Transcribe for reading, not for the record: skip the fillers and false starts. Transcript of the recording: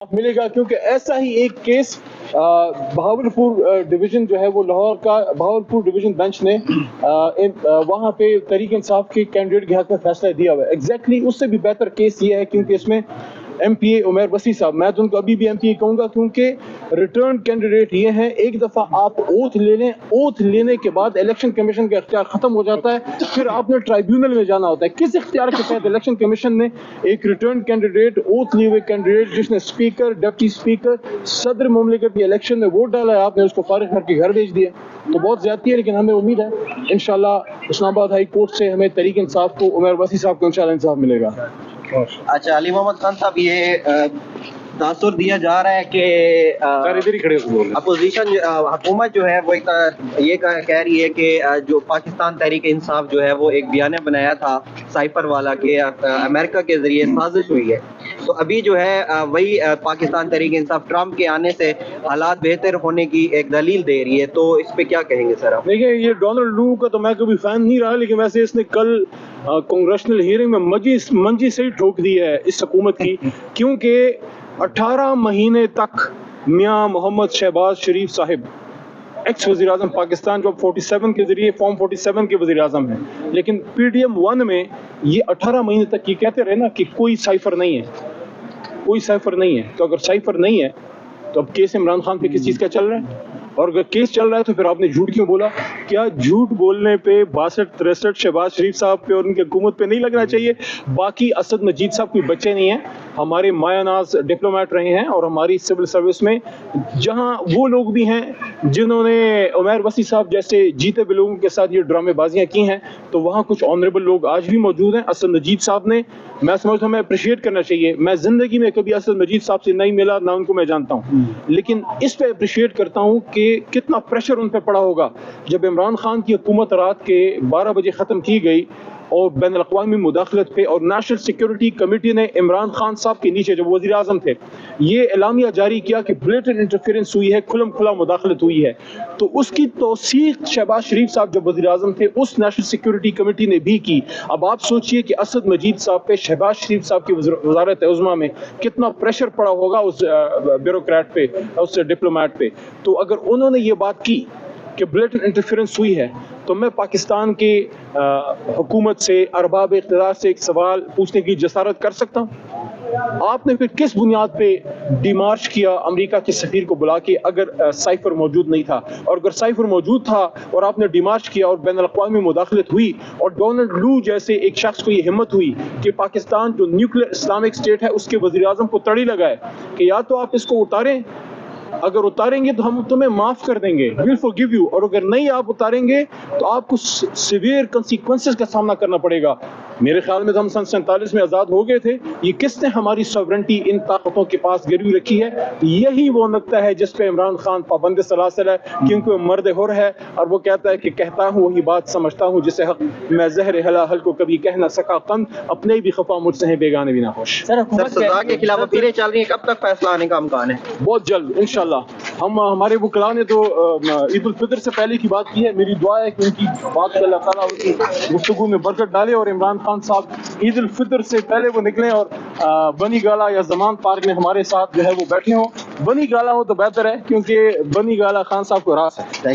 ملے گا، کیونکہ ایسا ہی ایک کیس بہاولپور ڈویژن جو ہے وہ لاہور کا بہاولپور ڈویژن بینچ نے وہاں پہ تحریک انصاف کے کینڈیڈیٹ کے حق میں فیصلہ دیا ہوا ہے. ایگزیکٹلی اس سے بھی بہتر کیس یہ ہے، کیونکہ اس میں ایم پی اے عمیر وسیع صاحب، میں تو ان کو ابھی بھی ایم پی اے کہوں گا، کیونکہ ریٹرن کینڈیڈیٹ یہ ہیں. ایک دفعہ آپ اوتھ لے لیں، اوتھ لینے کے بعد الیکشن کمیشن کا اختیار ختم ہو جاتا ہے، پھر آپ نے ٹرائیبیونل میں جانا ہوتا ہے. کس اختیار کے تحت الیکشن کمیشن نے ایک ریٹرن کینڈیڈیٹ، اوتھ لیے ہوئے کینڈیڈیٹ جس نے اسپیکر، ڈپٹی اسپیکر، صدر مملکت کی الیکشن میں ووٹ ڈالا ہے، آپ نے اس کو فارغ کر کے گھر بھیج دیا؟ تو بہت زیادتی ہے. لیکن ہمیں امید ہے انشاءاللہ اسلام آباد ہائی کورٹ سے ہمیں تحریک انصاف کو، عمیر وسیع صاحب کو انشاءاللہ انصاف ملے گا. اچھا، علی محمد خان صاحب، یہ تاثر دیا جا رہا ہے کہ اپوزیشن حکومت جو ہے وہ یہ کہہ رہی ہے کہ جو پاکستان تحریک انصاف جو ہے وہ ایک بیانیہ بنایا تھا سائفر والا کہ امریکہ کے ذریعے سازش ہوئی ہے، تو ابھی جو ہے وہی پاکستان تحریک انصاف ٹرمپ کے آنے سے حالات بہتر ہونے کی ایک دلیل دے رہی ہے، تو اس پہ کیا کہیں گے سر آپ؟ دیکھیں، یہ ڈونلڈ لو کا تو میں کبھی فین نہیں رہا، لیکن ویسے اس نے کل کانگریشنل ہیئرنگ میں منجی سے ہی ٹھوک دی ہے اس حکومت کی، کیونکہ 18 مہینے تک میاں محمد شہباز شریف صاحب، ایکس وزیر اعظم پاکستان، جو 47 کے ذریعے فارم 47 کے وزیر اعظم ہیں، لیکن پی ڈی ایم 1 میں یہ 18 مہینے تک یہ کہتے رہے نا کہ کوئی سائفر نہیں ہے، کوئی سائفر نہیں ہے. تو اگر سائفر نہیں ہے تو اب کیس عمران خان پہ کس چیز کا چل رہا ہے؟ اور اگر کیس چل رہا ہے تو پھر آپ نے جھوٹ کیوں بولا؟ کیا جھوٹ بولنے پہ 62-63 شہباز شریف صاحب پہ اور ان کی حکومت پہ نہیں لگنا چاہیے؟ باقی اسد مجید صاحب کوئی بچے نہیں ہیں، ہمارے مایہ ناز ڈپلومیٹ رہے ہیں، اور ہماری سول سروس میں جہاں وہ لوگ بھی ہیں جنہوں نے عمیر وسیع صاحب جیسے جیتے ہوئے لوگوں کے ساتھ یہ ڈرامے بازیاں کی ہیں، تو وہاں کچھ آنریبل لوگ آج بھی موجود ہیں. اسد مجید صاحب نے، میں سمجھتا ہوں ہمیں اپریشیٹ کرنا چاہیے. میں زندگی میں کبھی اسد مجید صاحب سے نہیں ملا، نہ ان کو میں جانتا ہوں، لیکن اس پہ اپریشیٹ کرتا ہوں کہ کتنا پریشر ان پہ پڑا ہوگا جب عمران خان کی حکومت رات کے 12 بجے ختم کی گئی، اور بین الاقوامی مداخلت پہ اور نیشنل سیکیورٹی کمیٹی نے عمران خان صاحب کے نیچے، جب وزیر اعظم تھے، یہ اعلامیہ جاری کیا کہ بلیٹنٹ انٹرفیئرنس ہوئی ہے، کھلم کھلا مداخلت ہوئی ہے. تو اس کی توثیق شہباز شریف صاحب جب وزیر اعظم تھے اس نیشنل سیکیورٹی کمیٹی نے بھی کی. اب آپ سوچئے کہ اسد مجید صاحب پہ، شہباز شریف صاحب کی وزارت عظمیٰ میں کتنا پریشر پڑا ہوگا اس بیوروکریٹ پہ، اس ڈپلومیٹ پہ. تو اگر انہوں نے یہ بات کی کہ بلیٹنٹ انٹرفیئرنس ہوئی ہے، تو میں پاکستان کی حکومت سے، ارباب اقتدار سے ایک سوال پوچھنے کی جسارت کر سکتا ہوں، آپ نے پھر کس بنیاد پہ ڈیمارچ کیا امریکہ کے سفیر کو بلا کے اگر سائفر موجود نہیں تھا؟ اور اگر سائفر موجود تھا اور آپ نے ڈیمارچ کیا اور بین الاقوامی مداخلت ہوئی، اور ڈونلڈ لو جیسے ایک شخص کو یہ ہمت ہوئی کہ پاکستان جو نیوکلیر اسلامک اسٹیٹ ہے اس کے وزیر اعظم کو تڑی لگائے کہ یا تو آپ اس کو اتاریں، اگر اتاریں گے تو ہم تمہیں معاف کر دیں گے، we'll forgive you، اور اگر نہیں آپ اتاریں گے تو آپ کو سیویئر کنسیکوینسز کا سامنا کرنا پڑے گا. میرے خیال میں تو ہم سن 47 میں آزاد ہو گئے تھے. یہ کس نے ہماری سوورنٹی ان طاقتوں کے پاس گروی رکھی ہے؟ یہی وہ نقطہ ہے جس پہ عمران خان پابند سلاسل ہے، کیونکہ وہ مرد حر ہے، اور وہ کہتا ہے کہ کہتا ہوں وہی بات سمجھتا ہوں جسے حق میں زہر حل کو کبھی کہہ نہ سکا قند، اپنے بھی خفا مجھ سے ہیں بیگانے بھی نہ خوش. سر، سزا کے خلاف اپیلیں چل رہی ہیں، کب تک فیصلہ آنے کا امکان ہے؟ بہت جلد انشاءاللہ. ہمارے وکلاء نے تو عید الفطر سے پہلے کی بات کی ہے. میری دعا ہے کہ ان کی بات سے اللہ تعالیٰ ان کی گفتگو میں برکت ڈالے، اور عمران خان صاحب عید الفطر سے پہلے وہ نکلیں اور بنی گالا یا زمان پارک میں ہمارے ساتھ جو ہے وہ بیٹھے ہوں. بنی گالا ہو تو بہتر ہے، کیونکہ بنی گالا خان صاحب کو راس ہے.